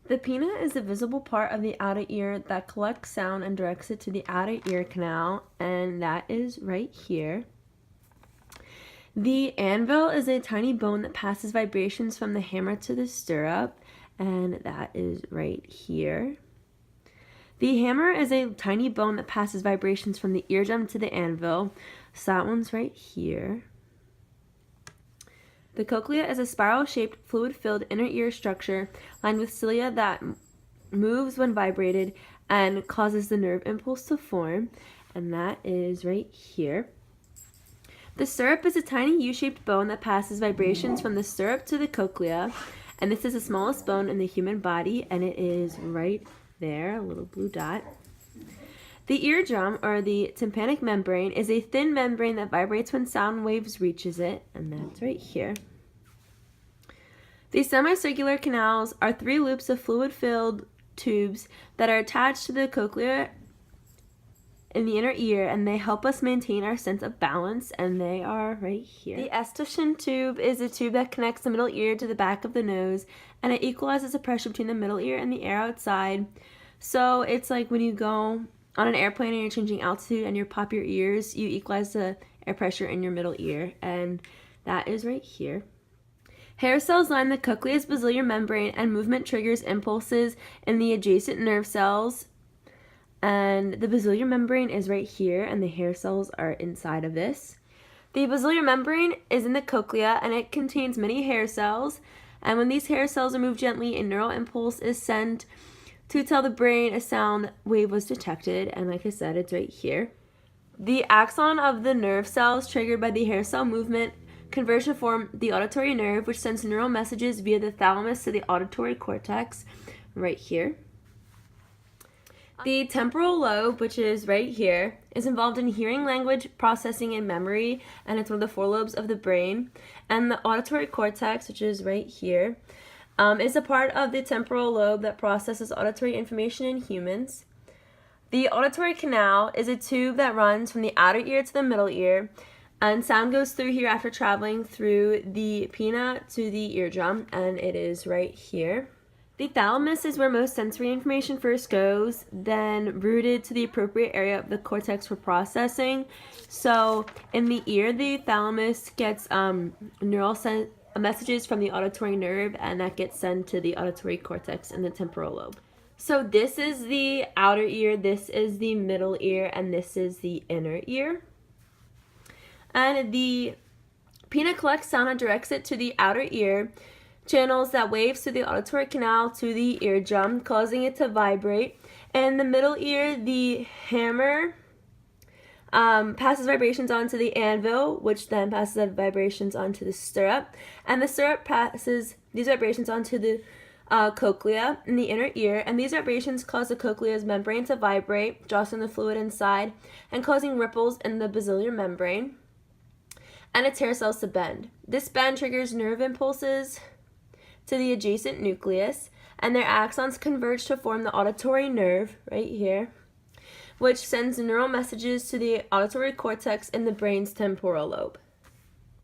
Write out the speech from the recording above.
The pinna is the visible part of the outer ear that collects sound and directs it to the outer ear canal, and that is right here. The anvil is a tiny bone that passes vibrations from the hammer to the stirrup, and that is right here. The hammer is a tiny bone that passes vibrations from the eardrum to the anvil, so that one's right here. The cochlea is a spiral-shaped, fluid-filled inner ear structure lined with cilia that moves when vibrated and causes the nerve impulse to form, and that is right here. The stirrup is a tiny U-shaped bone that passes vibrations from the stirrup to the cochlea, and this is the smallest bone in the human body, and it is right there, a little blue dot. The eardrum, or the tympanic membrane, is a thin membrane that vibrates when sound waves reaches it, and that's right here. These semicircular canals are 3 loops of fluid-filled tubes that are attached to the cochlea in the inner ear, and they help us maintain our sense of balance, and they are right here. The Eustachian tube is a tube that connects the middle ear to the back of the nose, and it equalizes the pressure between the middle ear and the air outside. So it's like when you go on an airplane and you're changing altitude and you pop your ears, you equalize the air pressure in your middle ear, and that is right here. Hair cells line the cochlea's basilar membrane, and movement triggers impulses in the adjacent nerve cells. And the basilar membrane is right here, and the hair cells are inside of this. The basilar membrane is in the cochlea, and it contains many hair cells. And when these hair cells are moved gently, a neural impulse is sent to tell the brain a sound wave was detected, and like I said, it's right here. The axon of the nerve cells triggered by the hair cell movement converge to form the auditory nerve, which sends neural messages via the thalamus to the auditory cortex, right here. The temporal lobe, which is right here, is involved in hearing, language, processing, and memory, and it's one of the 4 lobes of the brain. And the auditory cortex, which is right here, is a part of the temporal lobe that processes auditory information in humans. The auditory canal is a tube that runs from the outer ear to the middle ear, and sound goes through here after traveling through the pinna to the eardrum, and it is right here. The thalamus is where most sensory information first goes, then routed to the appropriate area of the cortex for processing. So in the ear, the thalamus gets neural messages from the auditory nerve, and that gets sent to the auditory cortex in the temporal lobe. So this is the outer ear, this is the middle ear, and this is the inner ear. And the pinna collects sound and directs it to the outer ear, channels that waves through the auditory canal to the eardrum, causing it to vibrate. And the middle ear, the hammer passes vibrations onto the anvil, which then passes the vibrations onto the stirrup. And the stirrup passes these vibrations onto the cochlea in the inner ear, and these vibrations cause the cochlea's membrane to vibrate, jostling the fluid inside and causing ripples in the basilar membrane, and its hair cells to bend. This bend triggers nerve impulses to the adjacent nucleus, and their axons converge to form the auditory nerve right here, which sends neural messages to the auditory cortex in the brain's temporal lobe.